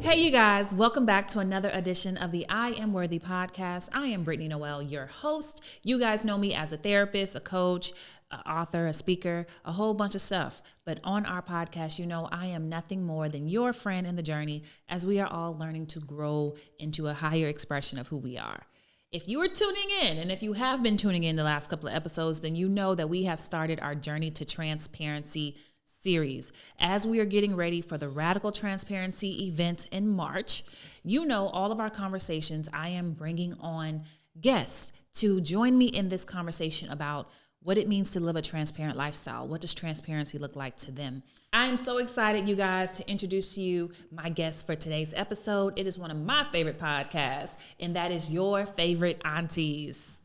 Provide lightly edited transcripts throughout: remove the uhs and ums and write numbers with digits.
Hey, you guys, welcome back to another edition of the I Am Worthy podcast. I am Brittany Noel, your host. You guys know me as a therapist, a coach, an author, a speaker, a whole bunch of stuff. But on our podcast, you know, I am nothing more than your friend in the journey as we are all learning to grow into a higher expression of who we are. If you are tuning in, and if you have been tuning in the last couple of episodes, then you know that we have started our Journey to Transparency series. As we are getting ready for the Radical Transparency event in March, you know all of our conversations, I am bringing on guests to join me in this conversation about what it means to live a transparent lifestyle. What does transparency look like to them? I am so excited, you guys, to introduce to you my guest for today's episode. It is one of my favorite podcasts, and that is Your Favorite Aunties.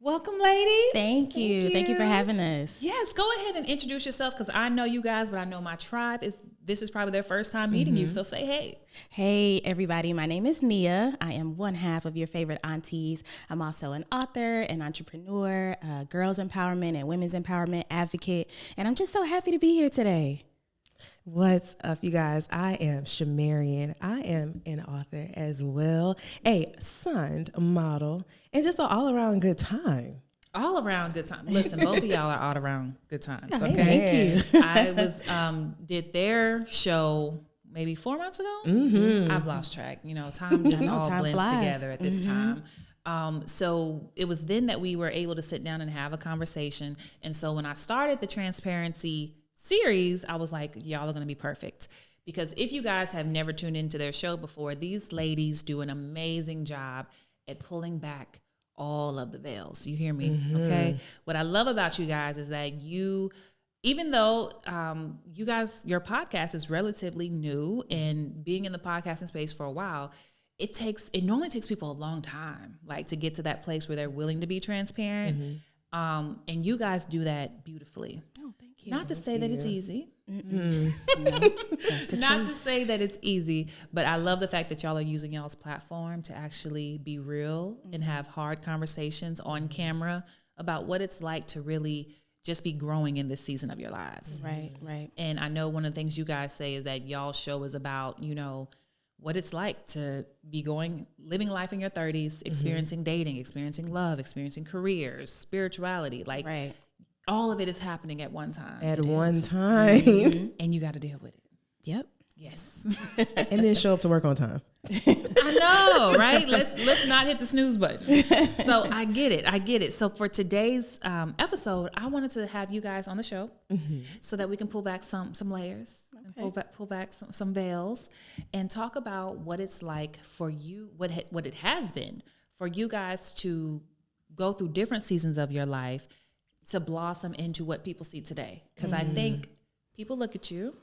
Welcome, ladies. Thank you. Thank you for having us. Yes, go ahead and introduce yourself because I know you guys, but I know my tribe this is probably their first time meeting you. So say hey. Hey, everybody. My name is Nia. I am one half of Your Favorite Aunties. I'm also an author, an entrepreneur, a girls empowerment and women's empowerment advocate. And I'm just so happy to be here today. What's up, you guys? I am Shamarian. I am an author as well, a signed model, and just an all-around good time. All around good time. Listen, both of y'all are all around good times. Okay, Thank you. I was did their show maybe 4 months ago. Mm-hmm. I've lost track. You know, time just all time blends flies. together at this time. So it was then that we were able to sit down and have a conversation. And so when I started the transparency series, I was like, y'all are going to be perfect. Because if you guys have never tuned into their show before, these ladies do an amazing job at pulling back all of the veils. You hear me? Mm-hmm. Okay. What I love about you guys is that even though you guys, your podcast is relatively new and being in the podcasting space for a while, it normally takes people a long time, like to get to that place where they're willing to be transparent. Mm-hmm. And you guys do that beautifully. Oh, thank you. Not to say that it's easy. No, that's the Not truth. to say that it's easy, but I love the fact that y'all are using y'all's platform to actually be real and have hard conversations on camera about what it's like to really just be growing in this season of your lives. Right. And I know one of the things you guys say is that y'all's show is about, you know, what it's like to be living life in your 30s, experiencing dating, experiencing love, experiencing careers, spirituality, like all of it is happening at one time. At one time. Mm-hmm. And you got to deal with it. Yep. Yes. And then show up to work on time. I know, right? Let's not hit the snooze button. So I get it. So for today's episode, I wanted to have you guys on the show so that we can pull back some layers, and pull back some veils, and talk about what it's like for you, what it has been for you guys to go through different seasons of your life to blossom into what people see today. Because I think people look at you.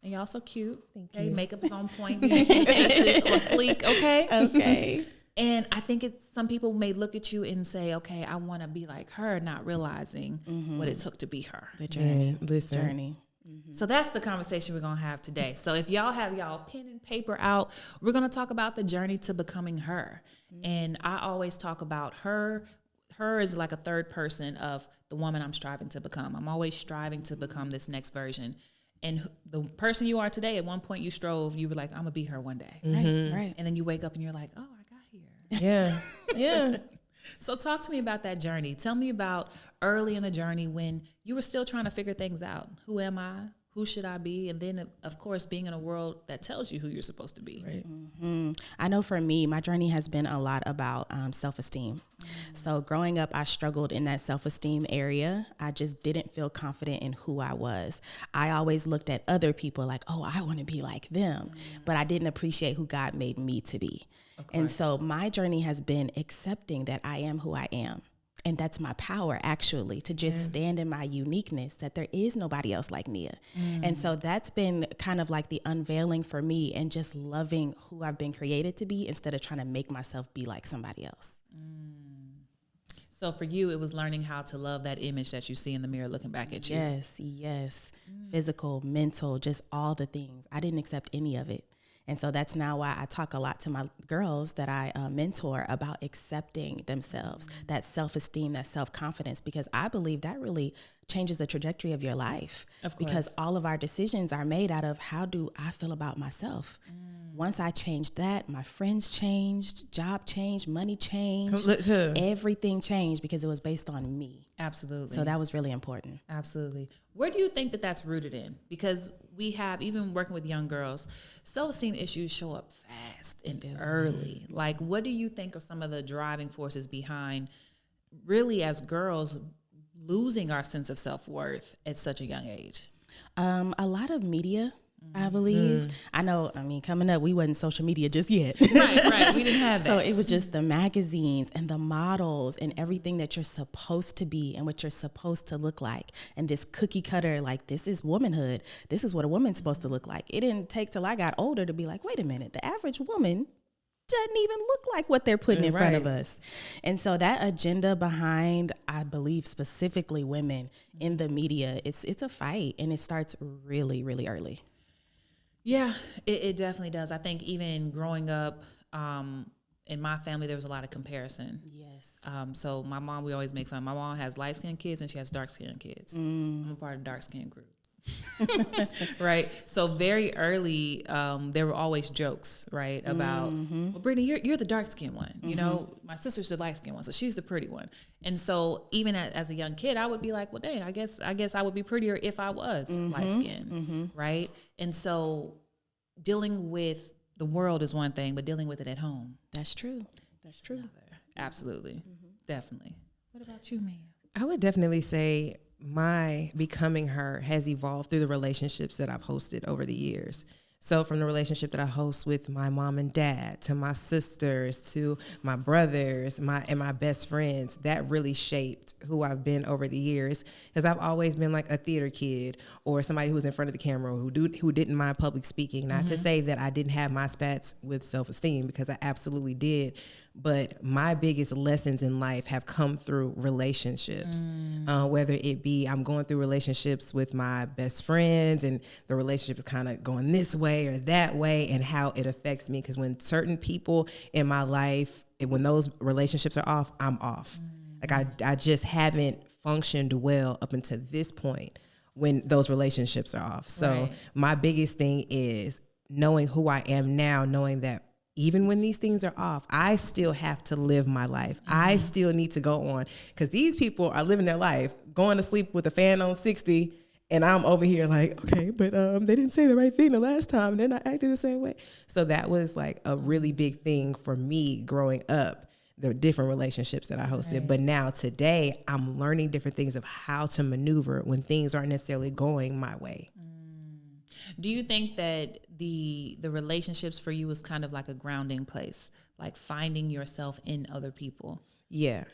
And y'all so cute. Thank you. Makeup is on point. Beauty faces on fleek. Okay. And I think some people may look at you and say, "Okay, I want to be like her," not realizing what it took to be her. The journey. Listen. So that's the conversation we're gonna have today. So if y'all have y'all pen and paper out, we're gonna talk about the journey to becoming her. And I always talk about her. Her is like a third person of the woman I'm striving to become. I'm always striving to become this next version. And the person you are today, at one point you were like, I'm going to be her one day. Right. And then you wake up and you're like, oh, I got here. Yeah. So talk to me about that journey. Tell me about early in the journey when you were still trying to figure things out. Who am I? Who should I be? And then, of course, being in a world that tells you who you're supposed to be. Right. Mm-hmm. I know for me, my journey has been a lot about self-esteem. So growing up, I struggled in that self-esteem area. I just didn't feel confident in who I was. I always looked at other people like, oh, I want to be like them. But I didn't appreciate who God made me to be. And so my journey has been accepting that I am who I am. And that's my power, actually, to just stand in my uniqueness, that there is nobody else like Nia. And so that's been kind of like the unveiling for me and just loving who I've been created to be instead of trying to make myself be like somebody else. So for you, it was learning how to love that image that you see in the mirror looking back at you. Yes. Physical, mental, just all the things. I didn't accept any of it. And so that's now why I talk a lot to my girls that I mentor about accepting themselves, that self-esteem, that self-confidence, because I believe that really changes the trajectory of your life. Of course. Because all of our decisions are made out of how do I feel about myself. Once I changed that, my friends changed, job changed, money changed, everything changed because it was based on me. Absolutely. So that was really important. Absolutely. Where do you think that that's rooted in? Because we have, even working with young girls, self-esteem issues show up fast and early. Like, what do you think are some of the driving forces behind really as girls losing our sense of self-worth at such a young age? A lot of media, I believe. I know, coming up, we wasn't social media just yet. Right. We didn't have that. So it was just the magazines and the models and everything that you're supposed to be and what you're supposed to look like. And this cookie cutter, like, this is womanhood. This is what a woman's supposed to look like. It didn't take till I got older to be like, wait a minute, the average woman doesn't even look like what they're putting in front of us. And so that agenda behind, I believe, specifically women in the media, it's a fight, and it starts really, really early. Yeah, it definitely does. I think even growing up, in my family, there was a lot of comparison. Yes. So my mom, we always make fun. My mom has light-skinned kids and she has dark-skinned kids. I'm a part of the dark-skinned group. Right. So very early, there were always jokes, right, about, well, Brittany, you're the dark-skinned one. You know, my sister's the light-skinned one, so she's the pretty one. And so even as a young kid, I would be like, well, dang, I guess I would be prettier if I was light-skinned, right? And so dealing with the world is one thing, but dealing with it at home. That's true. Another. Absolutely. Definitely. What about you, Mia? I would definitely say my becoming her has evolved through the relationships that I've hosted over the years. So from the relationship that I host with my mom and dad, to my sisters, to my brothers, and my best friends, that really shaped who I've been over the years. Because I've always been like a theater kid or somebody who was in front of the camera who didn't mind public speaking. Not to say that I didn't have my spats with self-esteem, because I absolutely did. But my biggest lessons in life have come through relationships, whether it be I'm going through relationships with my best friends and the relationship is kind of going this way or that way, and how it affects me. Because when certain people in my life, when those relationships are off, I'm off. Like I just haven't functioned well up until this point when those relationships are off. So my biggest thing is knowing who I am now, knowing that even when these things are off, I still have to live my life. I still need to go on, because these people are living their life, going to sleep with a fan on 60, and I'm over here like, okay, but they didn't say the right thing the last time, and they're not acting the same way. So that was like a really big thing for me growing up, the different relationships that I hosted. But now today, I'm learning different things of how to maneuver when things aren't necessarily going my way. Do you think that the relationships for you was kind of like a grounding place, like finding yourself in other people? Yeah,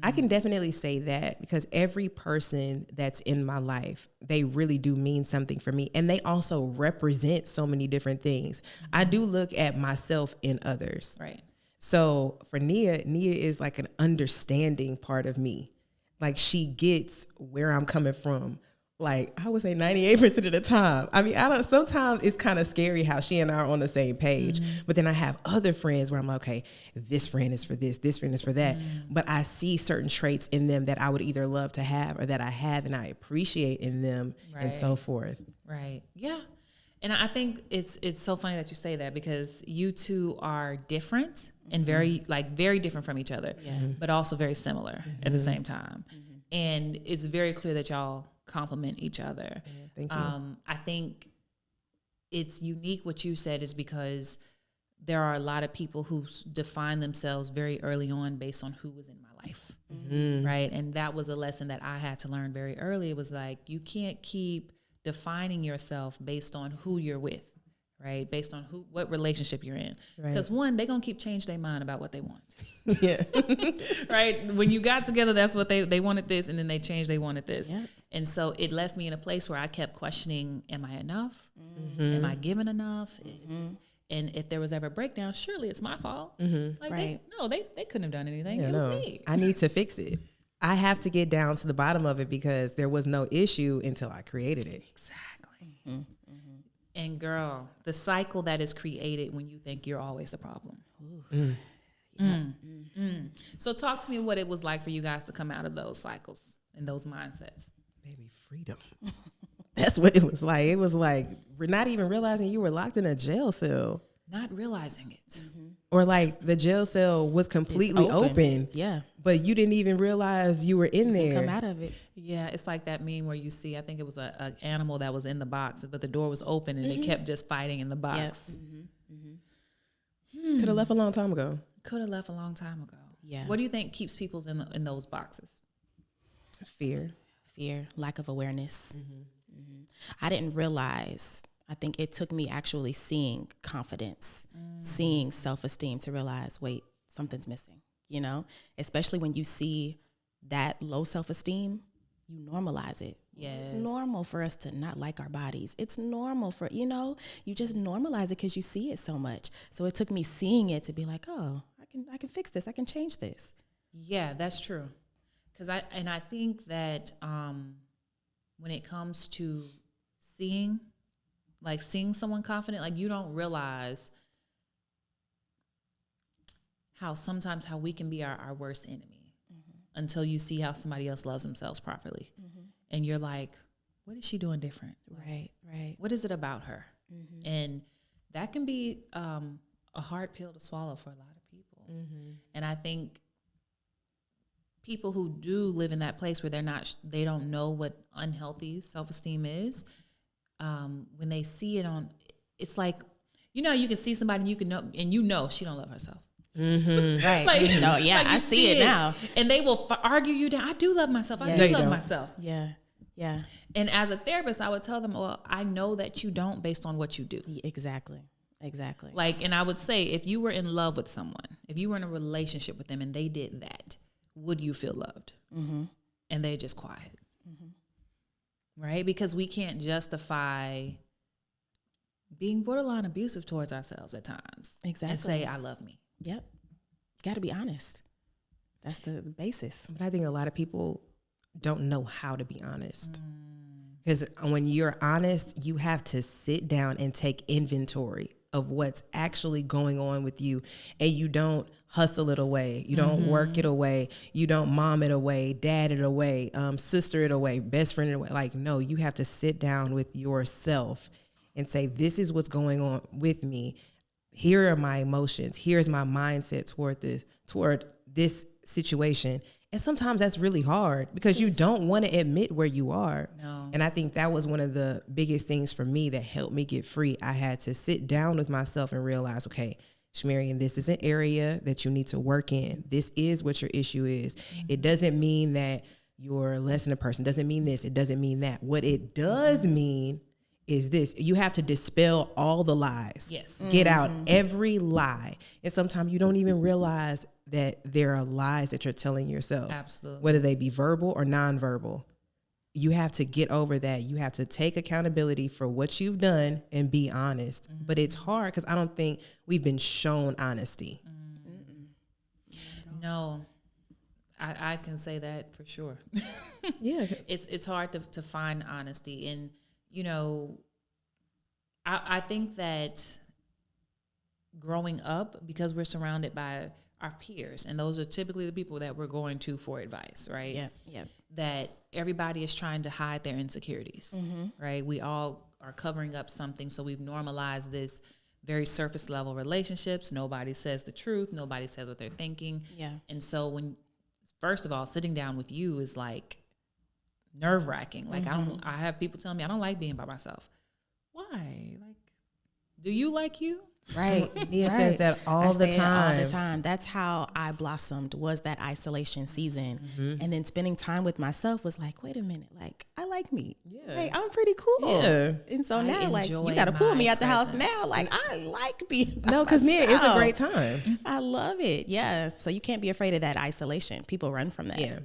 I can definitely say that, because every person that's in my life, they really do mean something for me. And they also represent so many different things. I do look at myself in others. Right. So for Nia is like an understanding part of me. Like, she gets where I'm coming from. Like, I would say 98% of the time. I mean, sometimes it's kind of scary how she and I are on the same page. But then I have other friends where I'm like, okay, this friend is for this friend is for that. But I see certain traits in them that I would either love to have or that I have and I appreciate in them, and so forth. Right. Yeah. And I think it's so funny that you say that, because you two are different and very different from each other, but also very similar at the same time. And it's very clear that y'all complement each other. Thank you. I think it's unique what you said, is because there are a lot of people who define themselves very early on based on who was in my life, right? And that was a lesson that I had to learn very early. It was like, you can't keep defining yourself based on who you're with, right? Based on what relationship you're in. Because one, they're going to keep changing their mind about what they want. Yeah. Right? When you got together, that's what they wanted this, and then they changed, they wanted this. Yep. And so it left me in a place where I kept questioning, am I enough? Am I giving enough? And if there was ever a breakdown, surely it's my fault. Like, they couldn't have done anything. It was me. I need to fix it. I have to get down to the bottom of it, because there was no issue until I created it. Exactly. And girl, the cycle that is created when you think you're always the problem. So talk to me what it was like for you guys to come out of those cycles and those mindsets. Baby, freedom. That's what it was like. It was like, we're not even realizing you were locked in a jail cell. not realizing it. Or like the jail cell was completely open. Yeah. But you didn't even realize you were in there. Come out of it. Yeah, it's like that meme where you see, I think it was a animal that was in the box, but the door was open and they kept just fighting in the box. Could have left a long time ago. Could have left a long time ago. Yeah. What do you think keeps people in those boxes? Fear. Lack of awareness. I didn't realize. I think it took me actually seeing confidence, seeing self-esteem to realize, wait, something's missing, you know, especially when you see that low self-esteem, you normalize it. Yes. It's normal for us to not like our bodies. It's normal for, you know, you just normalize it because you see it so much. So it took me seeing it to be like, oh, I can fix this. I can change this. Yeah, that's true. Because I think that when it comes to seeing someone confident, like you don't realize how we can be our worst enemy until you see how somebody else loves themselves properly. And you're like, what is she doing different? Right. What is it about her? And that can be a hard pill to swallow for a lot of people. And I think people who do live in that place where they don't know what unhealthy self-esteem is, when they see it it's like, you know, you can see somebody and you know she don't love herself. Right. No, yeah, like I see it now. And they will argue you down. I do love myself. I do love myself. Yeah. And as a therapist, I would tell them, well, I know that you don't based on what you do. Exactly. Like, and I would say, if you were in love with someone, if you were in a relationship with them and they did that, would you feel loved? And they're just quiet. Right? Because we can't justify being borderline abusive towards ourselves at times. Exactly. And say, I love me. Yep. Got to be honest. That's the basis. But I think a lot of people don't know how to be honest. Because when you're honest, you have to sit down and take inventory of what's actually going on with you. And you don't hustle it away. You don't work it away. You don't mom it away, dad it away, sister it away, best friend it away. Like, no, you have to sit down with yourself and say, this is what's going on with me. Here are my emotions. Here's my mindset toward this situation. And sometimes that's really hard because you don't want to admit where you are. No. And I think that was one of the biggest things for me that helped me get free. I had to sit down with myself and realize, okay, Shamarian, this is an area that you need to work in. This is what your issue is. It doesn't mean that you're less than a person. It doesn't mean this. It doesn't mean that. What it does mean is this. You have to dispel all the lies. Yes. Get out every lie. And sometimes you don't even realize that there are lies that you're telling yourself. Absolutely. Whether they be verbal or nonverbal. You have to get over that. You have to take accountability for what you've done and be honest. But it's hard because I don't think we've been shown honesty. No, I can say that for sure. Yeah. It's hard to find honesty. And, you know, I think that growing up, because we're surrounded by our peers, and those are typically the people that we're going to for advice, right? Yeah. That everybody is trying to hide their insecurities, right? We all are covering up something, so we've normalized this very surface level relationships. Nobody says the truth. Nobody says what they're thinking. Yeah. And so first of all, sitting down with you is like nerve-wracking. Like I have people tell me I don't like being by myself. Why? Like, do you like you? Right. Nia says that all the time. That's how I blossomed, was that isolation season. And then spending time with myself was like, wait a minute, like, I like me. Yeah. Hey, I'm pretty cool. Yeah. And so I now, like, enjoy you got to pull me my out the house presence. now. Like, I like being by No, because Nia, it's a great myself. time. I love it. Yeah. So you can't be afraid of that isolation. People run from that. Yeah.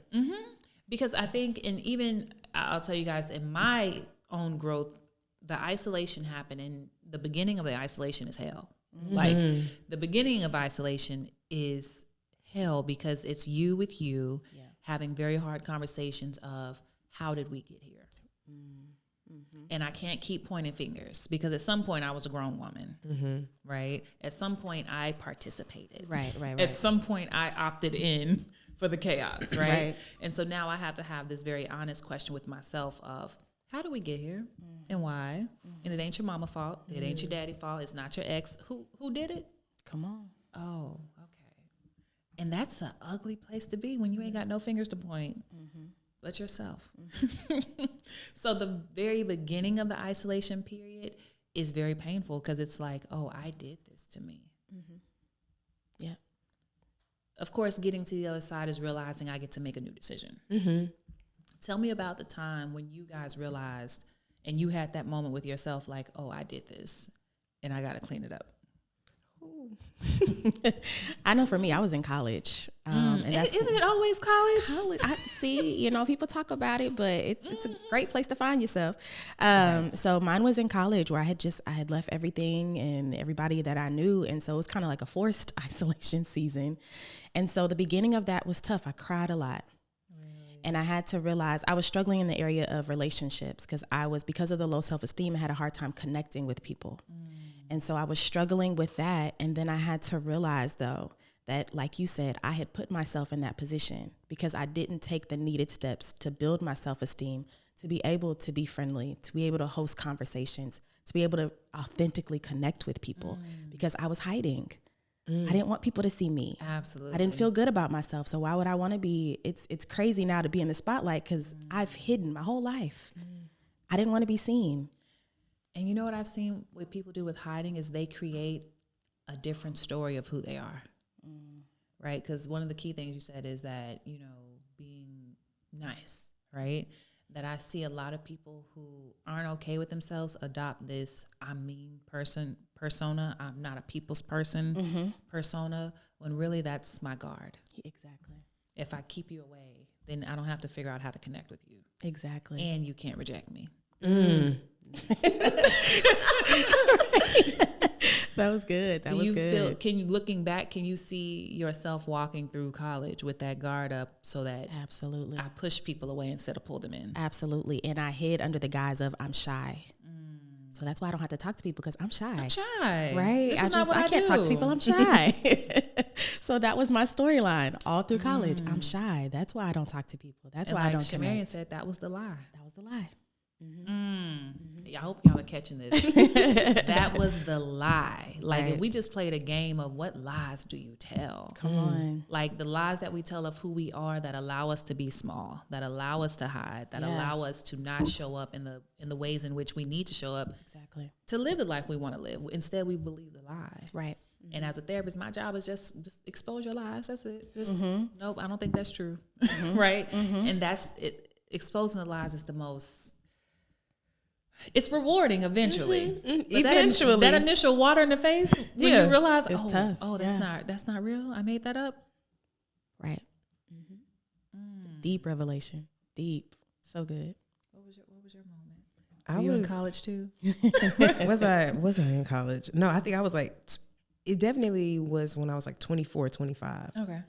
Because I think, and even I'll tell you guys, in my own growth, the isolation happened, and the beginning of the isolation is hell. Like, the beginning of isolation is hell because it's you with you having very hard conversations of, how did we get here? And I can't keep pointing fingers because at some point I was a grown woman, right? At some point I participated. Right. At some point I opted in for the chaos, right? Right. And so now I have to have this very honest question with myself of, how do we get here and why? And it ain't your mama fault. It ain't your daddy fault. It's not your ex. Who did it? Come on. Oh, okay. And that's an ugly place to be when you ain't got no fingers to point but yourself. So the very beginning of the isolation period is very painful because it's like, oh, I did this to me. Yeah. Of course, getting to the other side is realizing I get to make a new decision. Tell me about the time when you guys realized and you had that moment with yourself like, oh, I did this and I got to clean it up. I know for me, I was in college. And that's, isn't it always college? I see, people talk about it, but it's a great place to find yourself. So mine was in college where I had left everything and everybody that I knew. And so it was kind of like a forced isolation season. And so the beginning of that was tough. I cried a lot. And I had to realize I was struggling in the area of relationships because of the low self-esteem, I had a hard time connecting with people. And so I was struggling with that. And then I had to realize, though, that, like you said, I had put myself in that position because I didn't take the needed steps to build my self-esteem, to be able to be friendly, to be able to host conversations, to be able to authentically connect with people because I was hiding. I didn't want people to see me. Absolutely. I didn't feel good about myself. So why would I want to be? It's crazy now to be in the spotlight because I've hidden my whole life. I didn't want to be seen. And you know what I've seen what people do with hiding is they create a different story of who they are, right? Because one of the key things you said is that, being nice, right? That I see a lot of people who aren't okay with themselves adopt this I'm mean persona, I'm not a people's person persona, when really that's my guard. Exactly. If I keep you away, then I don't have to figure out how to connect with you. Exactly. And you can't reject me. That was good. That was good. Looking back, can you see yourself walking through college with that guard up so that Absolutely. I push people away instead of pull them in? Absolutely. And I hid under the guise of I'm shy. So that's why I don't have to talk to people because I'm shy. I'm shy. Right? This is not what I can't talk to people. I'm shy. So that was my storyline all through college. I'm shy. That's why I don't talk to people. That's why I don't Shamarian connect. said that was the lie. That was the lie. I hope y'all are catching this. That was the lie. Like, Right. if we just played a game of what lies do you tell? Come on. Like the lies that we tell of who we are that allow us to be small, that allow us to hide, that Yeah. allow us to not show up in the ways in which we need to show up Exactly. to live the life we want to live. Instead, we believe the lie. Right. And as a therapist, my job is just expose your lies. That's it. Just nope, I don't think that's true. Right? And that's it. Exposing the lies is the most. It's rewarding eventually. But Eventually. that initial water in the face when you realize, It's tough. oh, that's not real. I made that up. Right. Deep revelation. Deep. So good. What was your moment? I Were you in was college too? was I in college? No, I think I was like, it definitely was when I was like 24, 25. Okay.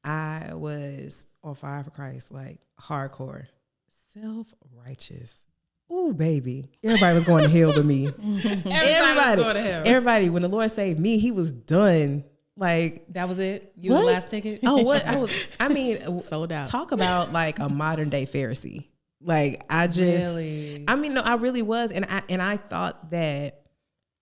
I was on fire for Christ, like hardcore, self-righteous. Ooh, baby. Everybody was going to hell but me. Everybody was going to hell. Everybody, when the Lord saved me, he was done. Like, That was it? You were the What? last ticket? oh, what? I mean, Sold out. talk about like a modern day Pharisee. Like, I just, Really? I mean, no, I really was. And I thought that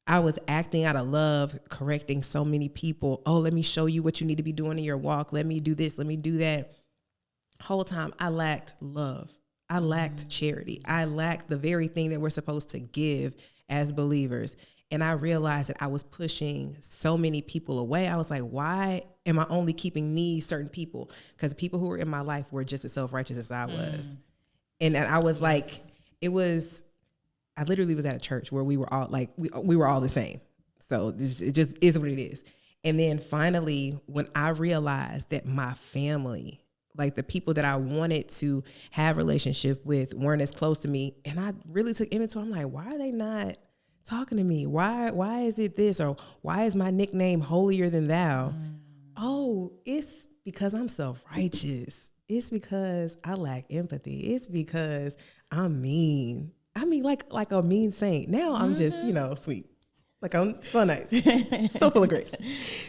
I was acting out of love, correcting so many people. Oh, let me show you what you need to be doing in your walk. Let me do this. Let me do that. Whole time I lacked love. I lacked charity. I lacked the very thing that we're supposed to give as believers. And I realized that I was pushing so many people away. I was like, why am I only keeping these certain people? Because people who were in my life were just as self-righteous as I was. And I was like, I literally was at a church where we were all like, we were all the same. So it just is what it is. And then finally, when I realized that my family, like the people that I wanted to have relationship with weren't as close to me. And I really took inventory. I'm like, why are they not talking to me? Why is it this? Or why is my nickname holier than thou? Oh, it's because I'm self-righteous. It's because I lack empathy. It's because I'm mean. I mean, like a mean saint. Now I'm just, sweet. Like I'm so nice, so full of grace.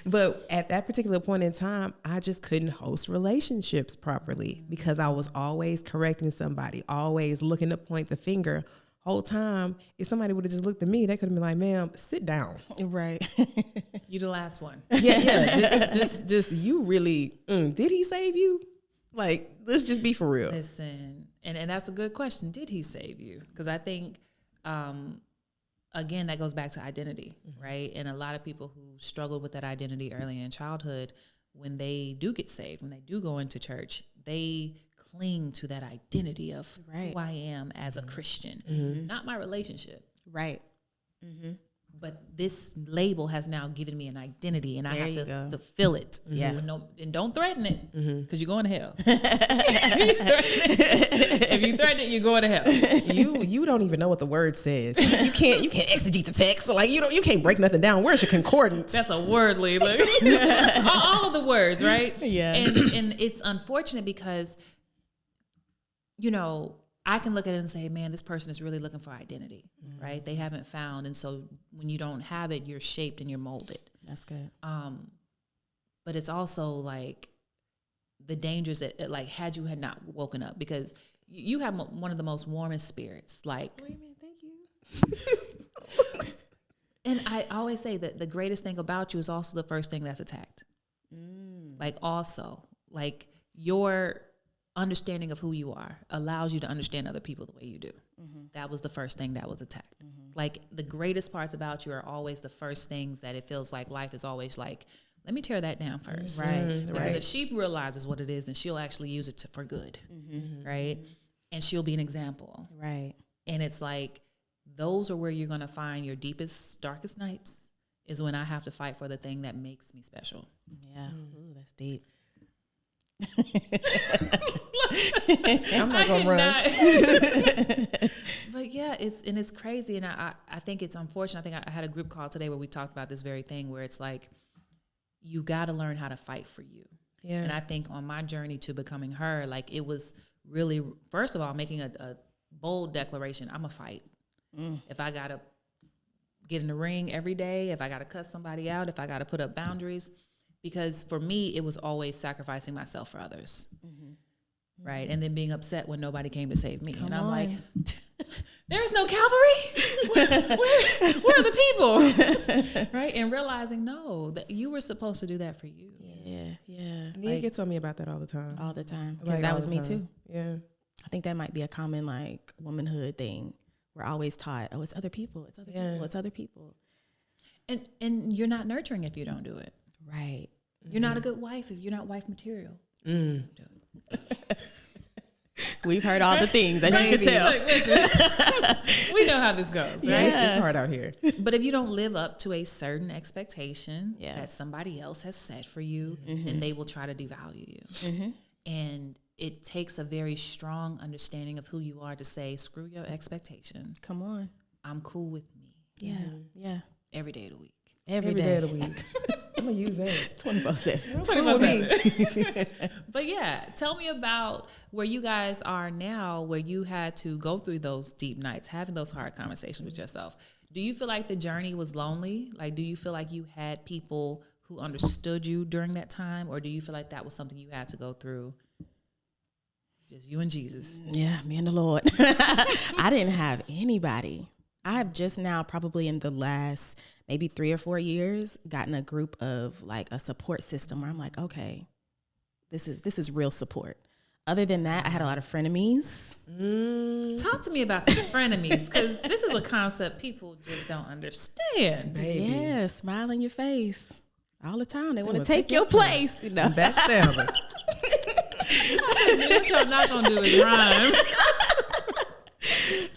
But at that particular point in time, I just couldn't host relationships properly because I was always correcting somebody, always looking to point the finger. whole time, if somebody would have just looked at me, they could have been like, ma'am, sit down. Right. You the last one. Yeah. Just you really, did he save you? Like, let's just be for real. Listen, and that's a good question. Did he save you? Because I think, again, that goes back to identity, right? And a lot of people who struggle with that identity early in childhood, when they do get saved, when they do go into church, they cling to that identity of who I am as a Christian, not my relationship. Right. But this label has now given me an identity, and I have to fulfill it. Yeah. And don't threaten it, because you're going to hell. If you threaten it, you're going to hell. You don't even know what the word says. You can't exegete the text. So like you can't break nothing down. Where's your concordance? That's a wordly look. all of the words, right? Yeah. And it's unfortunate because, I can look at it and say, man, this person is really looking for identity, right? They haven't found. And so when you don't have it, you're shaped and you're molded. That's good. But it's also like the dangers that, like, had you not woken up, because you have one of the most warmest spirits. Like, what do you mean? Thank you. And I always say that the greatest thing about you is also the first thing that's attacked. Like, also, like, your understanding of who you are allows you to understand other people the way you do. That was the first thing that was attacked. Like, the greatest parts about you are always the first things that it feels like life is always like, let me tear that down first. Right. Because if she realizes what it is, then she'll actually use it for good. Right. And she'll be an example. Right. And it's like, those are where you're going to find your deepest, darkest nights, is when I have to fight for the thing that makes me special. Yeah. Ooh, that's deep. I'm not gonna run. But yeah, it's crazy, and I think it's unfortunate. I think I had a group call today where we talked about this very thing, where it's like, you got to learn how to fight for you. Yeah. And I think on my journey to becoming her, like, it was really, first of all, making a bold declaration. I'm a fight. If I gotta get in the ring every day, if I gotta cuss somebody out, if I gotta put up boundaries. Because for me, it was always sacrificing myself for others, right? And then being upset when nobody came to save me. And I'm like, there's no Calvary? Where are the people? Right? And realizing, no, that you were supposed to do that for you. Yeah. Nia gets on me about that all the time. All the time. Like, Because that all was the me time. too. Yeah. I think that might be a common, like, womanhood thing. We're always taught, it's other people. It's other people. It's other people. And you're not nurturing if you don't do it. Right. You're not a good wife if you're not wife material. We've heard all the things, as you can tell. Look, listen, we know how this goes, right? It's hard out here. But if you don't live up to a certain expectation Yeah. that somebody else has set for you, then they will try to devalue you. And it takes a very strong understanding of who you are to say, screw your expectation. Come on. I'm cool with me. Yeah. Every day of the week. Every Every day. day of the week. I'm going to use that. 24/7. 24/7. But yeah, tell me about where you guys are now, where you had to go through those deep nights, having those hard conversations with yourself. Do you feel like the journey was lonely? Like, do you feel like you had people who understood you during that time? Or do you feel like that was something you had to go through, just you and Jesus? Yeah, me and the Lord. I didn't have anybody. I've just now, probably in the last maybe 3 or 4 years, gotten a group of, like, a support system where I'm like, okay, this is real support. Other than that, I had a lot of frenemies. Talk to me about these frenemies, because this is a concept people just don't understand. Baby. Yeah, smile in your face all the time. They want to wanna take your place. You know? Backstabbers. What y'all not gonna do is rhyme.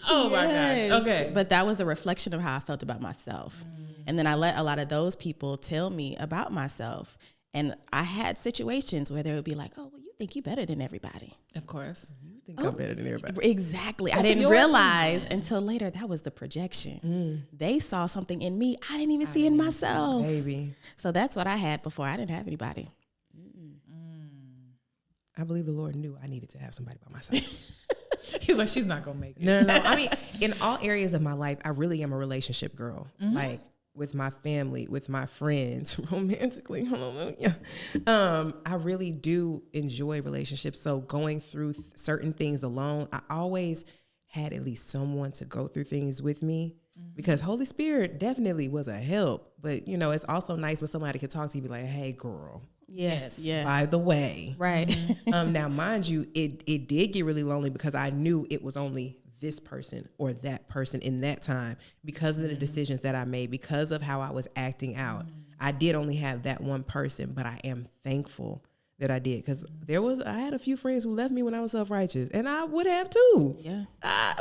Oh my Yes. gosh. Okay. But that was a reflection of how I felt about myself. And then I let a lot of those people tell me about myself. And I had situations where they would be like, oh, well, you think you're better than everybody. Of course. You think I'm better than everybody. Exactly. I didn't realize until later that was the projection. They saw something in me I didn't even see in myself. Baby. So that's what I had before. I didn't have anybody. I believe the Lord knew I needed to have somebody by my side. He's like, she's not gonna make it. No. I mean, in all areas of my life, I really am a relationship girl. Like, with my family, with my friends, romantically. Hallelujah. I really do enjoy relationships. So going through certain things alone, I always had at least someone to go through things with me. Because Holy Spirit definitely was a help. But, you know, it's also nice when somebody can talk to you and be like, hey, girl. Yes. Yeah. By the way. Right. Now, mind you, it did get really lonely because I knew it was only this person or that person in that time because of the decisions that I made, because of how I was acting out. I did only have that one person, but I am thankful that I did, because I had a few friends who left me when I was self-righteous, and I would have too. Yeah.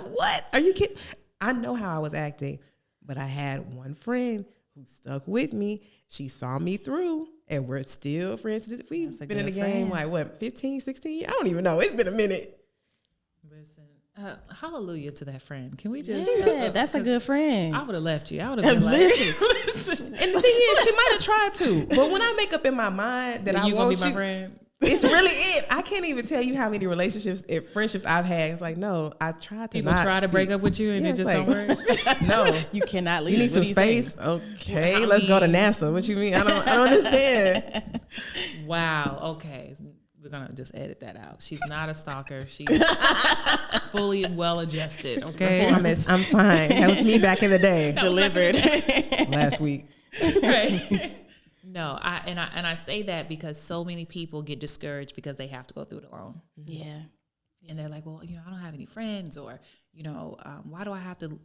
What? Are you kidding? I know how I was acting, but I had one friend who stuck with me. She saw me through, and we're still friends. We've been in the game, like, what, 15, 16 years? I don't even know. It's been a minute. Listen, hallelujah to that friend. Can we just? Yeah, that's a good friend. I would have left you. I would have been like, listen. And the thing is, she might have tried to, but when I make up in my mind that you I gonna want be my you, friend. it's really it. I can't even tell you how many relationships and friendships I've had. It's like, no, I tried to. People try to break up with you and it just don't work. No, You cannot leave. you need some space. Okay, let's go to NASA. What you mean? I don't understand. Wow. Okay. We're gonna just edit that out. She's not a stalker. She's fully well adjusted. Okay. I'm fine. That was me back in the day. Delivered. Last week. Right. No, I say that because so many people get discouraged because they have to go through it alone. Yeah. And they're like, well, I don't have any friends, or, why do I have to?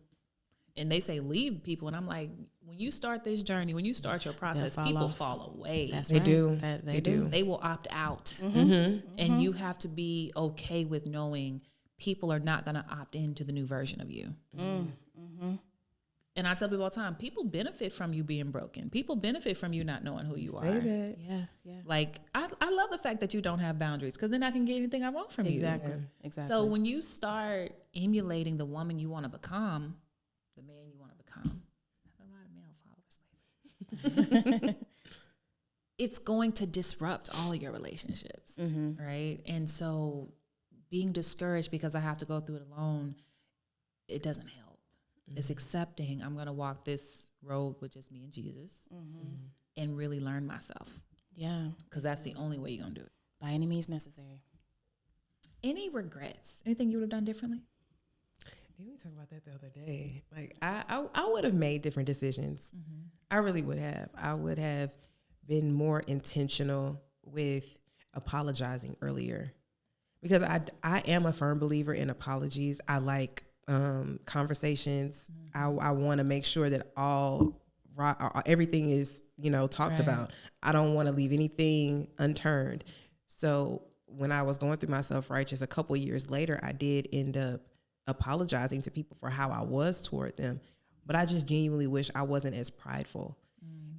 And they say leave people. And I'm like, when you start this journey, when you start your process, people fall away. They do. They do. They will opt out. And you have to be okay with knowing people are not going to opt into the new version of you. And I tell people all the time, people benefit from you being broken. People benefit from you not knowing who you are. That. Yeah. Like, I love the fact that you don't have boundaries, because then I can get anything I want from you. Exactly. So when you start emulating the woman you want to become, the man you want to become, I have a lot of male followers lately. It's going to disrupt all your relationships, right? And so being discouraged because I have to go through it alone, it doesn't help. It's accepting I'm going to walk this road with just me and Jesus and really learn myself. Yeah. Because that's the only way you're going to do it. By any means necessary. Any regrets? Anything you would have done differently? Didn't we talk about that the other day? Like, I would have made different decisions. I really would have. I would have been more intentional with apologizing earlier, because I am a firm believer in apologies. I like conversations. I want to make sure that everything is, talked about. I don't want to leave anything unturned. So when I was going through my self-righteous, a couple years later, I did end up apologizing to people for how I was toward them. But I just genuinely wish I wasn't as prideful.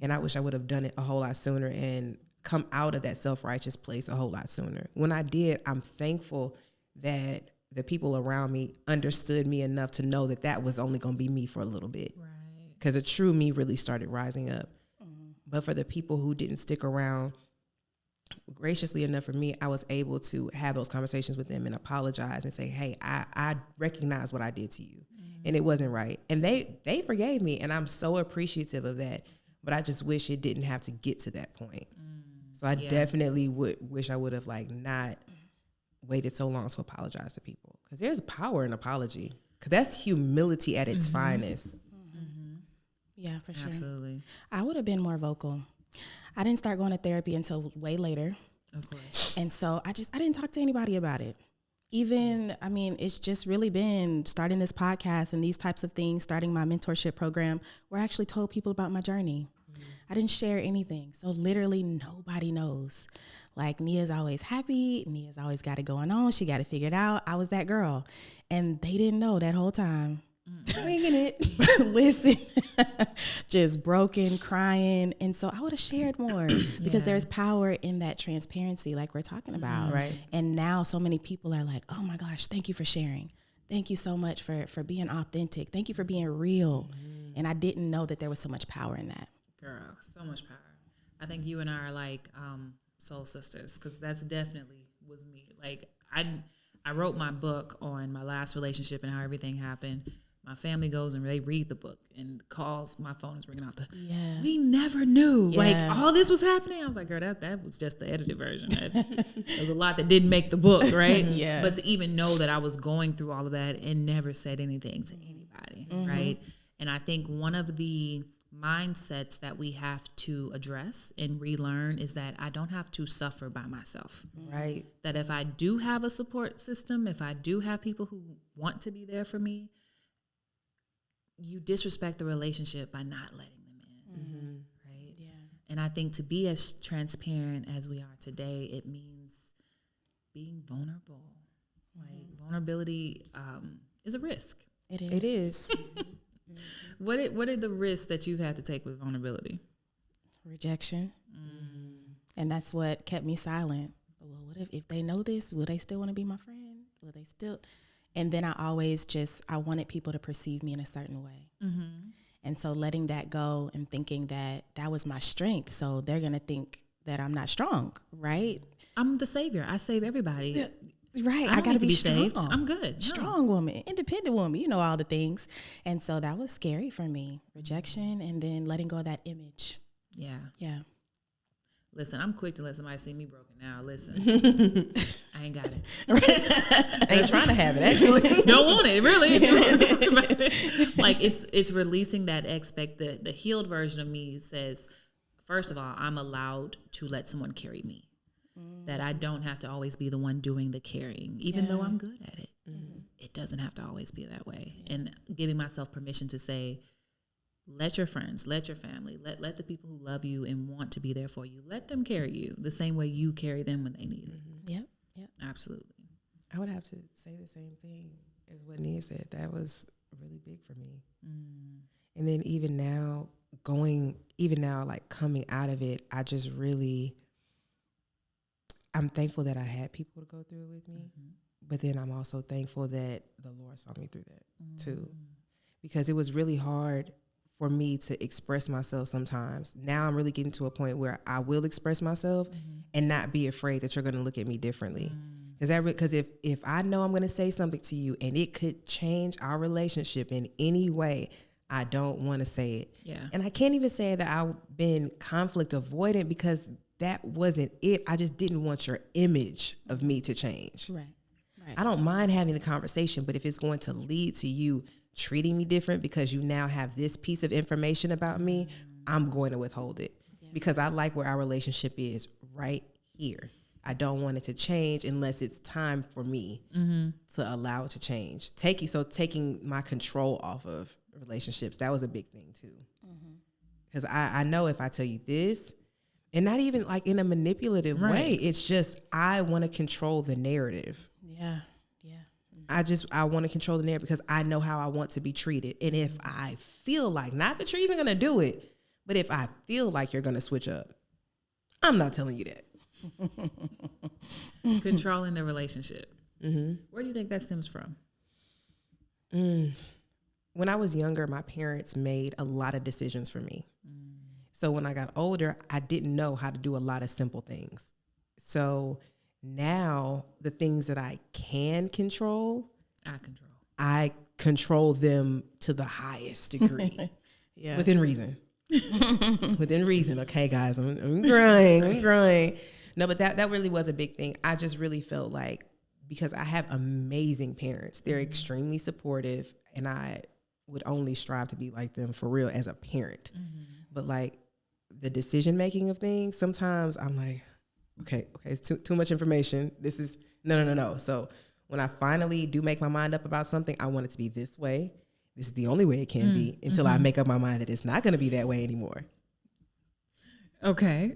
And I wish I would have done it a whole lot sooner and come out of that self-righteous place a whole lot sooner. When I did, I'm thankful that the people around me understood me enough to know that that was only going to be me for a little bit. Right. Because a true me really started rising up. But for the people who didn't stick around, graciously enough for me, I was able to have those conversations with them and apologize and say, hey, I recognize what I did to you. And it wasn't right. And they forgave me, and I'm so appreciative of that. But I just wish it didn't have to get to that point. So I definitely wish I would have not waited so long to apologize to people, because there's power in apology, because that's humility at its finest. Yeah, for sure. Absolutely. I would have been more vocal. I didn't start going to therapy until way later. Of course. And so I didn't talk to anybody about it. It's just really been starting this podcast and these types of things, starting my mentorship program, where I actually told people about my journey. I didn't share anything. So literally nobody knows. Like, Nia's always happy. Nia's always got it going on. She got it figured out. I was that girl. And they didn't know that whole time. Winging it. Listen, just broken, crying. And so I would have shared more because there's power in that transparency, like we're talking about. Right. And now so many people are like, oh my gosh, thank you for sharing. Thank you so much for being authentic. Thank you for being real. And I didn't know that there was so much power in that. Girl, so much power. I think you and I are like soul sisters, because that's definitely was me. Like, I wrote my book on my last relationship and how everything happened. My family goes and they read the book and calls. My phone is ringing off Yeah. We never knew. Yeah. Like, all this was happening. I was like, girl, that was just the edited version. There was a lot that didn't make the book, right? Yeah. But to even know that I was going through all of that and never said anything to anybody, right? And I think one of the mindsets that we have to address and relearn is that I don't have to suffer by myself. Right. That if I do have a support system, if I do have people who want to be there for me, you disrespect the relationship by not letting them in, right? Yeah. And I think to be as transparent as we are today, it means being vulnerable. Like, vulnerability is a risk. It is. It is. What are the risks that you've had to take with vulnerability? Rejection. And that's what kept me silent. Well, what if they know this? Will they still want to be my friend? Will they still? And then I wanted people to perceive me in a certain way. And so letting that go and thinking that was my strength. So they're going to think that I'm not strong, right? I'm the savior. I save everybody. Yeah, right. I got to be strong. saved. I'm good. No. Strong woman, independent woman, all the things. And so that was scary for me. Rejection and then letting go of that image. Yeah. Yeah. Listen, I'm quick to let somebody see me broken now. Listen, I ain't got it. I ain't trying to have it, actually. Don't want it, really. If you want to talk about it. Like, it's releasing that the healed version of me says, first of all, I'm allowed to let someone carry me. That I don't have to always be the one doing the carrying, even though I'm good at it. It doesn't have to always be that way. And giving myself permission to say, let your friends, let your family, let the people who love you and want to be there for you, let them carry you the same way you carry them when they need it. Yep. Absolutely. I would have to say the same thing as what Nia said. That was really big for me. And then even now, like coming out of it, I'm thankful that I had people to go through it with me. But then I'm also thankful that the Lord saw me through that too. Because it was really hard for me to express myself sometimes. Now I'm really getting to a point where I will express myself and not be afraid that you're going to look at me differently. Because if I know I'm going to say something to you and it could change our relationship in any way, I don't want to say it. Yeah. And I can't even say that I've been conflict avoidant because that wasn't it. I just didn't want your image of me to change. Right. I don't mind having the conversation, but if it's going to lead to you treating me different because you now have this piece of information about me, I'm going to withhold it because I like where our relationship is right here. I don't want it to change unless it's time for me to allow it to change. Taking my control off of relationships, that was a big thing too. Because I know if I tell you this, and not even like in a manipulative way, it's just I want to control the narrative. Yeah. I want to control the narrative because I know how I want to be treated. And if I feel like, not that you're even going to do it, but if I feel like you're going to switch up, I'm not telling you that. Controlling the relationship. Where do you think that stems from? When I was younger, my parents made a lot of decisions for me. So when I got older, I didn't know how to do a lot of simple things. So now the things that I can control, I control them to the highest degree. Within reason. Within reason. Okay, guys, I'm growing. No, but that really was a big thing. I just really felt like, because I have amazing parents, they're extremely supportive, and I would only strive to be like them for real as a parent. But like the decision making of things, sometimes I'm like, okay, it's too much information. This is no. So when I finally do make my mind up about something, I want it to be this way. This is the only way it can be until I make up my mind that it's not going to be that way anymore. Okay.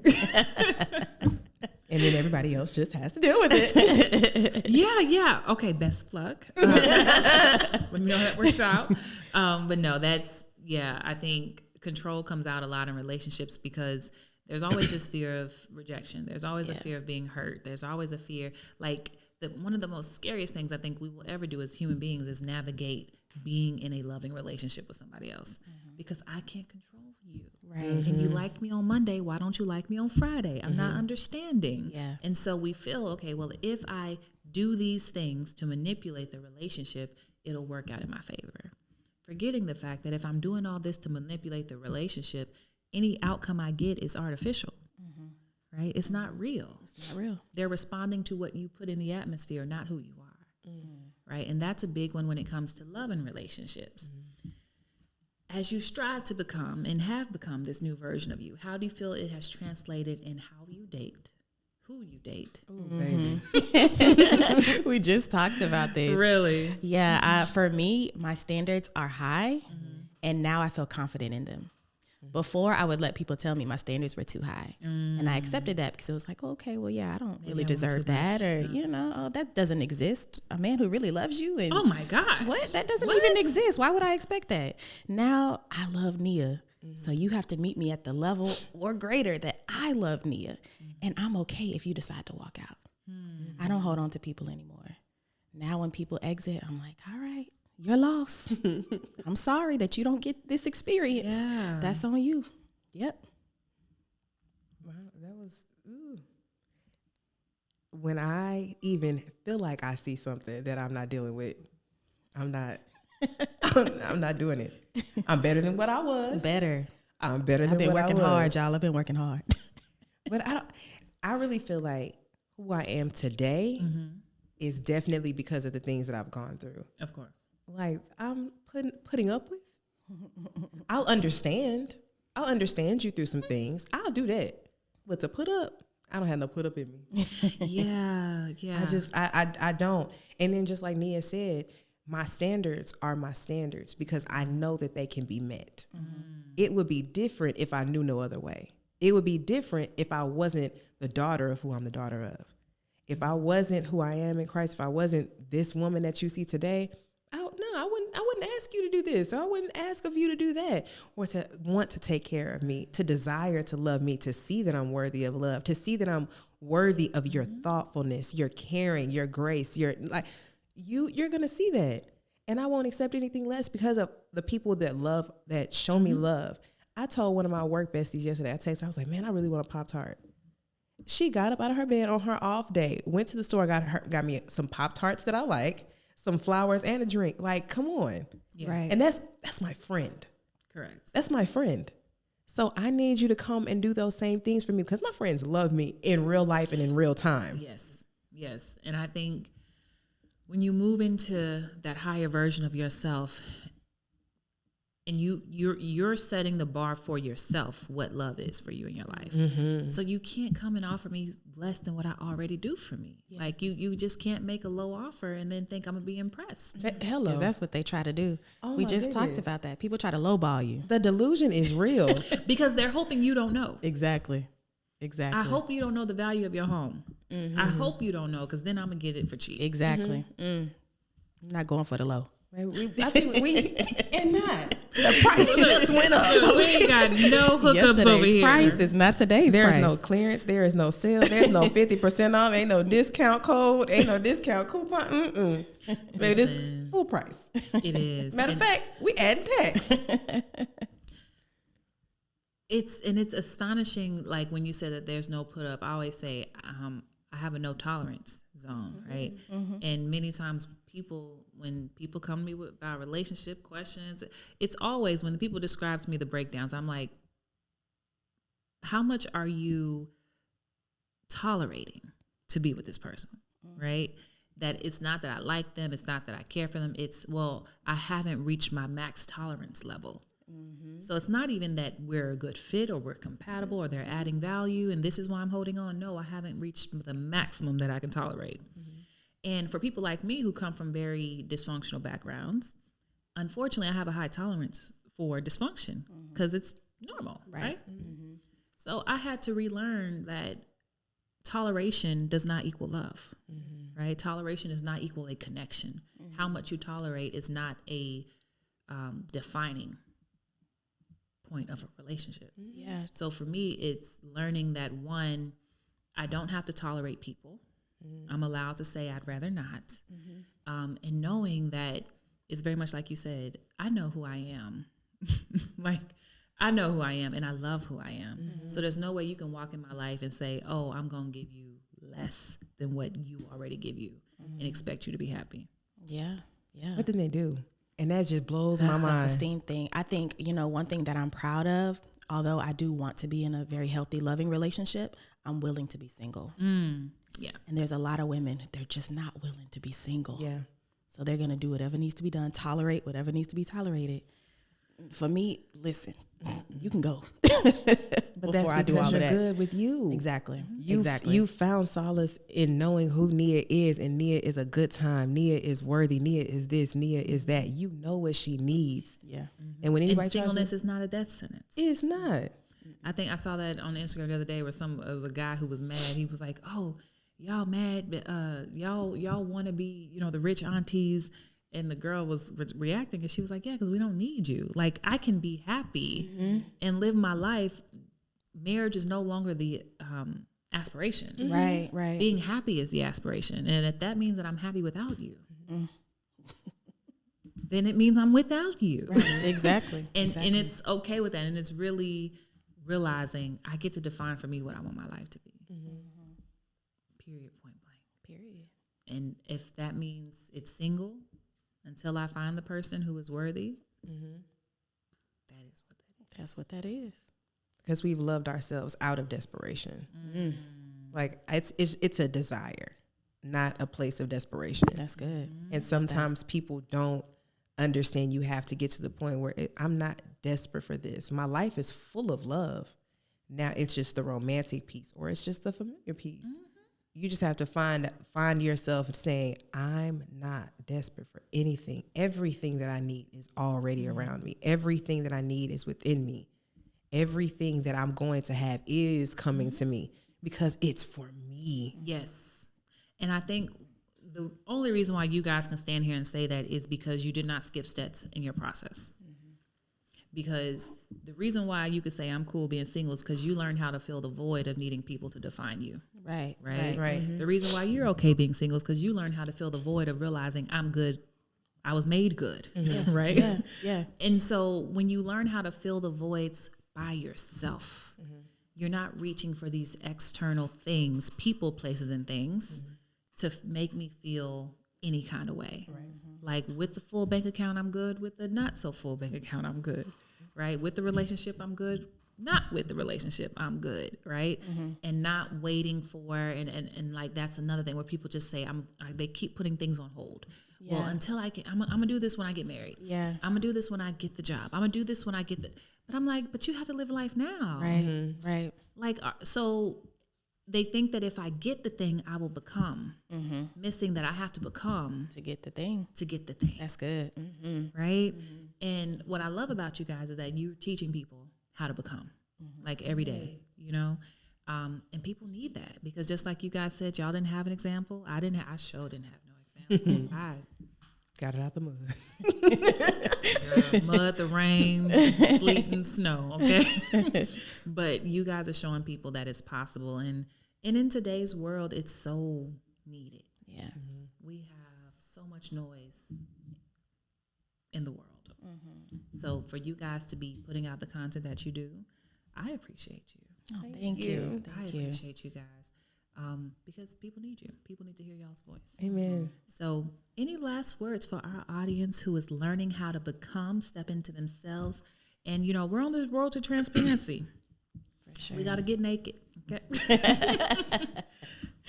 And then everybody else just has to deal with it. Yeah. Okay, best of luck. Let me know how that works out. But no, I think control comes out a lot in relationships because there's always this fear of rejection. There's always a fear of being hurt. There's always a fear. Like, one of the most scariest things I think we will ever do as human beings is navigate being in a loving relationship with somebody else because I can't control you. Right. And you liked me on Monday. Why don't you like me on Friday? I'm not understanding. Yeah. And so we feel, okay, well, if I do these things to manipulate the relationship, it'll work out in my favor. forgetting the fact that if I'm doing all this to manipulate the relationship, any outcome I get is artificial, right? It's not real. It's not real. They're responding to what you put in the atmosphere, not who you are, right? And that's a big one when it comes to love and relationships. As you strive to become and have become this new version of you, how do you feel it has translated in how you date, who you date? Ooh, baby. We just talked about this. Really? Yeah, for me, my standards are high, and now I feel confident in them. Before, I would let people tell me my standards were too high, and I accepted that because it was like, okay, well, yeah, I don't really deserve that, or that doesn't exist. A man who really loves you, and Oh my gosh. what? That doesn't even exist. Why would I expect that? Now I love Nia, so you have to meet me at the level or greater that I love Nia, and I'm okay if you decide to walk out. I don't hold on to people anymore. Now when people exit, I'm like, all right, you're lost. I'm sorry that you don't get this experience. Yeah. That's on you. Yep. Wow, that was, ooh. When I even feel like I see something that I'm not dealing with, I'm not doing it. I'm better than what I was. Better. I'm better than I've been what working I was. hard, y'all. I've been working hard. But I really feel like who I am today is definitely because of the things that I've gone through. Of course. Like I'm putting up with. I'll understand you through some things. I'll do that. But to put up, I don't have no put up in me. Yeah. I don't. And then just like Nia said, my standards are my standards because I know that they can be met. It would be different if I knew no other way. It would be different if I wasn't the daughter of who I'm the daughter of. If I wasn't who I am in Christ, if I wasn't this woman that you see today, I wouldn't ask you to do this, or I wouldn't ask of you to do that, or to want to take care of me, to desire to love me, to see that I'm worthy of love, to see that I'm worthy of your thoughtfulness, your caring, your grace, you're gonna see that. And I won't accept anything less because of the people that show me love. I told one of my work besties yesterday, I texted her, I was like, man, I really want a Pop-Tart. She got up out of her bed on her off day, went to the store, got me some Pop-Tarts that I like, some flowers and a drink. Like, come on. Yeah. Right. And that's my friend. Correct. That's my friend. So I need you to come and do those same things for me because my friends love me in real life and in real time. Yes. And I think when you move into that higher version of yourself, and you're setting the bar for yourself, what love is for you in your life. So you can't come and offer me less than what I already do for me. Yeah. Like you just can't make a low offer and then think I'm gonna be impressed. Hello. Because that's what they try to do. Oh We my just talked goodness. about that. People try to lowball you. The delusion is real. Because they're hoping you don't know. Exactly. I hope you don't know the value of your home. I hope you don't know, because then I'm gonna get it for cheap. Exactly. I'm not going for the low. I think we and not. The price just went up. We ain't got no hookups over here. Price is not today's There's price. no clearance. There is no sale. There's no 50% off. Ain't no discount code. Ain't no discount coupon. Baby, this full price. It is. Matter of fact, we adding tax. It's astonishing. Like when you said that there's no put up, I always say I have a no tolerance zone, right? And many times when people come to me about relationship questions, it's always when the people describe to me the breakdowns, I'm like, how much are you tolerating to be with this person, right? That it's not that I like them, it's not that I care for them, it's, well, I haven't reached my max tolerance level. So it's not even that we're a good fit or we're compatible or they're adding value and this is why I'm holding on. No, I haven't reached the maximum that I can tolerate. And for people like me who come from very dysfunctional backgrounds, unfortunately, I have a high tolerance for dysfunction because it's normal, right? So I had to relearn that toleration does not equal love, right? Toleration is not equal a connection. How much you tolerate is not a defining point of a relationship. Yeah. So for me, it's learning that, one, I don't have to tolerate people. I'm allowed to say I'd rather not. And knowing that it's very much like you said, I know who I am. Like, I know who I am and I love who I am. So there's no way you can walk in my life and say, oh, I'm going to give you less than what you already give you and expect you to be happy. Yeah. Yeah. What did they do? And that just blows my mind. Self-esteem thing. I think, one thing that I'm proud of, although I do want to be in a very healthy, loving relationship, I'm willing to be single. Yeah. And there's a lot of women, they're just not willing to be single. Yeah. So they're going to do whatever needs to be done, tolerate whatever needs to be tolerated. For me, listen, you can go. But that's because you're good with you. Exactly. You found solace in knowing who Nia is, and Nia is a good time. Nia is worthy. Nia is this. Nia is that. You know what she needs. Yeah. And when anybody singleness is not a death sentence. It's not. I think I saw that on Instagram the other day where it was a guy who was mad. He was like, "Oh, y'all mad? But y'all want to be, the rich aunties." And the girl was reacting, and she was like, "Yeah, because we don't need you. Like, I can be happy and live my life. Marriage is no longer the aspiration. Right, right. Being happy is the aspiration. And if that means that I'm happy without you, then it means I'm without you. Right, exactly. And it's okay with that. And it's really realizing I get to define for me what I want my life to be. Period, point blank. Period. And if that means it's single until I find the person who is worthy, that is what that is. That's what that is. Because we've loved ourselves out of desperation. Like it's a desire, not a place of desperation. That's good. And sometimes people don't understand you have to get to the point where I'm not desperate for this. My life is full of love. Now it's just the romantic piece, or it's just the familiar piece. You just have to find yourself saying, I'm not desperate for anything. Everything that I need is already around me. Everything that I need is within me. Everything that I'm going to have is coming to me because it's for me. Yes. And I think the only reason why you guys can stand here and say that is because you did not skip steps in your process. Because the reason why you could say I'm cool being single is because you learned how to fill the void of needing people to define you. Right. The reason why you're okay being single is because you learned how to fill the void of realizing I'm good. I was made good. Right? Yeah. And so when you learn how to fill the voids by yourself, you're not reaching for these external things, people, places, and things to make me feel any kind of way. Like with the full bank account, I'm good. With the not so full bank account, I'm good. Right? With the relationship, I'm good. Not with the relationship, I'm good. Right? And not waiting for, and like that's another thing where people just say, they keep putting things on hold. Yeah. Well, until I'm going to do this when I get married. Yeah. I'm going to do this when I get the job. I'm going to do this when I get but I'm like, but you have to live life now. Right. Right. Like, so they think that if I get the thing, I will become. Missing that I have to become to get the thing. That's good. Right? And what I love about you guys is that you're teaching people how to become, like every day, and people need that because just like you guys said, y'all didn't have an example. I sure didn't have no example. I got it out the mud. Mud, the rain, sleet, and snow, okay? But you guys are showing people that it's possible. And in today's world, it's so needed. Yeah. We have so much noise in the world. So for you guys to be putting out the content that you do, I appreciate you. Oh, thank you. I appreciate you guys. Because people need you. People need to hear y'all's voice. Amen. So any last words for our audience who is learning how to become, step into themselves? And, we're on this road to transparency. For sure. We got to get naked. Okay.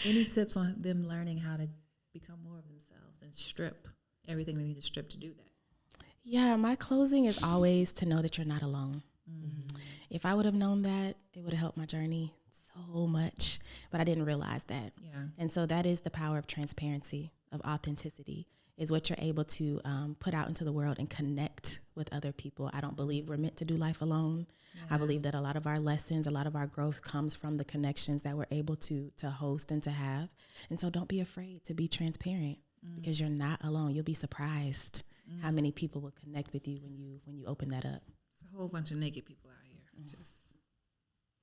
Any tips on them learning how to become more of themselves and strip everything they need to strip to do that? Yeah, my closing is always to know that you're not alone. If I would have known that, it would have helped my journey so much, but I didn't realize that. Yeah. And so that is the power of transparency, of authenticity, is what you're able to put out into the world and connect with other people. I don't believe we're meant to do life alone. I believe that a lot of our lessons, a lot of our growth comes from the connections that we're able to host and to have. And so don't be afraid to be transparent because you're not alone. You'll be surprised how many people will connect with you when you open that up. It's a whole bunch of naked people out here just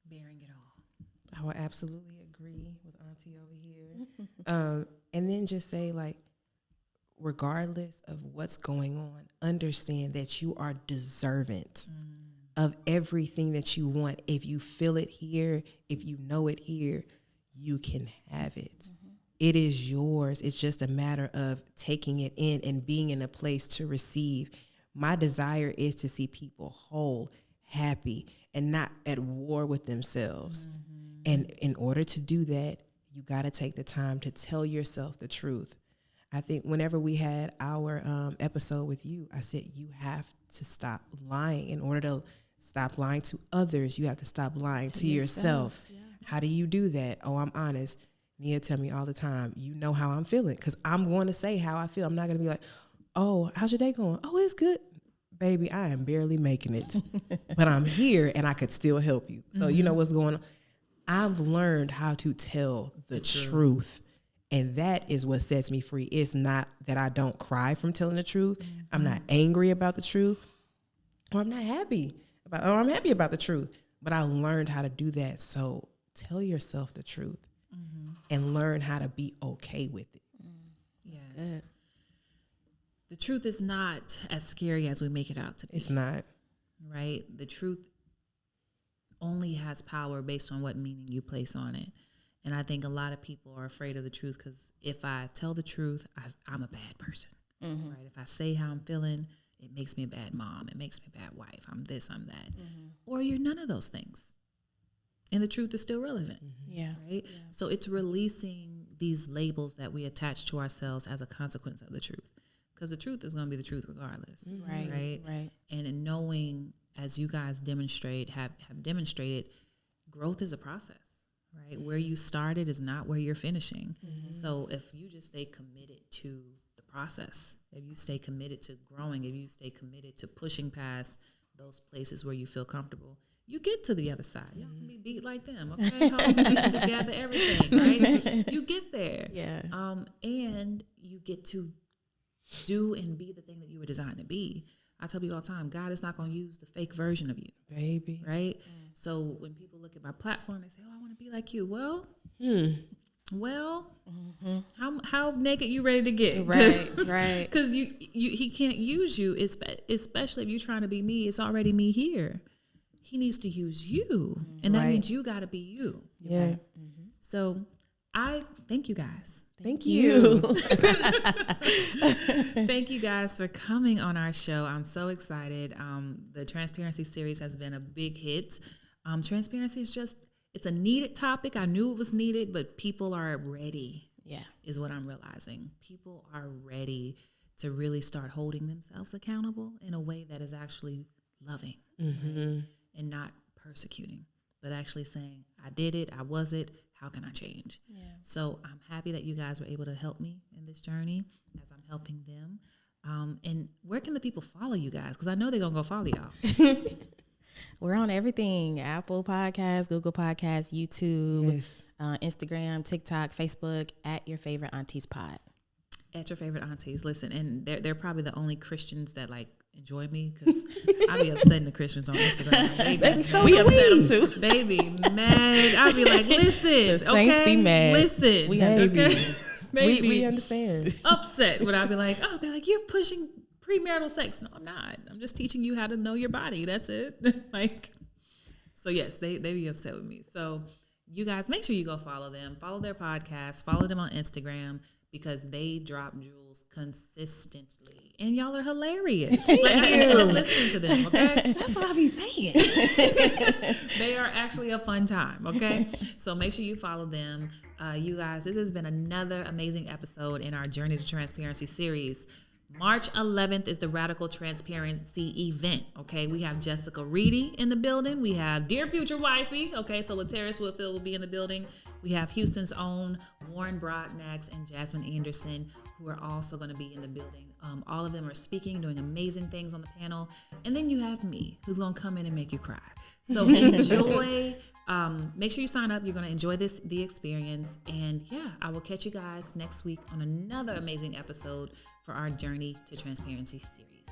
bearing it all. I would absolutely agree with Auntie over here. And then just say, like, regardless of what's going on, understand that you are deserving of everything that you want. If you feel it here, if you know it here, you can have it. It is yours. It's just a matter of taking it in and being in a place to receive. My desire is to see people whole, happy, and not at war with themselves. And in order to do that, you got to take the time to tell yourself the truth. I think whenever we had our episode with you, I said, you have to stop lying. In order to stop lying to others, you have to stop lying to yourself. Yeah. How do you do that? Oh, I'm honest. Nia tell me all the time, you know how I'm feeling, because I'm going to say how I feel. I'm not going to be like, oh, how's your day going? Oh, it's good. Baby, I am barely making it, but I'm here and I could still help you. So you know what's going on. I've learned how to tell the truth. And that is what sets me free. It's not that I don't cry from telling the truth. I'm not angry about the truth, or I'm not happy about, or I'm happy about the truth. But I learned how to do that. So tell yourself the truth and learn how to be okay with it. That's good. The truth is not as scary as we make it out to be. It's not. Right? The truth only has power based on what meaning you place on it. And I think a lot of people are afraid of the truth because if I tell the truth, I'm a bad person. Right? If I say how I'm feeling, it makes me a bad mom. It makes me a bad wife. I'm this, I'm that. Or you're none of those things. And the truth is still relevant. Yeah. Right? Yeah. So it's releasing these labels that we attach to ourselves as a consequence of the truth. Because the truth is going to be the truth regardless. Right? And in knowing, as you guys demonstrate, have demonstrated, growth is a process. Right? Where you started is not where you're finishing. So if you just stay committed to the process, if you stay committed to growing, if you stay committed to pushing past those places where you feel comfortable, you get to the other side. You don't be beat like them, okay? Hold things together, everything, right? You get there. Yeah. And you get to do and be the thing that you were designed to be. I tell people all the time, God is not going to use the fake version of you. Baby. Right? So when people look at my platform, they say, oh, I want to be like you. Well, how naked you ready to get? Right. Because he can't use you, especially if you're trying to be me. It's already me here. He needs to use you. And that means you got to be you. Yeah. Right? So I thank you guys. Thank you. Thank you guys for coming on our show. I'm so excited. The transparency series has been a big hit. Transparency is it's a needed topic. I knew it was needed, but people are ready. Yeah. Is what I'm realizing. People are ready to really start holding themselves accountable in a way that is actually loving right? And not persecuting, but actually saying, I did it, I was it, how can I change? Yeah. So I'm happy that you guys were able to help me in this journey as I'm helping them. And where can the people follow you guys? Because I know they're going to go follow y'all. We're on everything: Apple Podcasts, Google Podcasts, YouTube, Instagram, TikTok, Facebook, at Your Favorite Aunties Pod. At Your Favorite Aunties. Listen, and they're probably the only Christians that enjoy me, because I be upsetting the Christians on Instagram. They upset them too. They be mad. I be like, listen, the saints be mad. Listen, we understand. Okay? We understand. Upset when I be like, oh, they're like, you're pushing premarital sex. No, I'm not. I'm just teaching you how to know your body. That's it. So yes, they be upset with me. So you guys, make sure you go follow them, follow their podcast, follow them on Instagram, because they drop jewels consistently. And y'all are hilarious. I love listening to them, okay? That's what I be saying. They are actually a fun time, okay? So make sure you follow them. You guys, this has been another amazing episode in our Journey to Transparency series. March 11th is the Radical Transparency event, okay? We have Jessica Reedy in the building. We have Dear Future Wifey, okay? So Lateris Woodfield will be in the building. We have Houston's own Warren Broadnax and Jasmine Anderson, who are also going to be in the building. All of them are speaking, doing amazing things on the panel. And then you have me, who's going to come in and make you cry. So enjoy. Make sure you sign up. You're going to enjoy the experience. And yeah, I will catch you guys next week on another amazing episode for our Journey to Transparency series.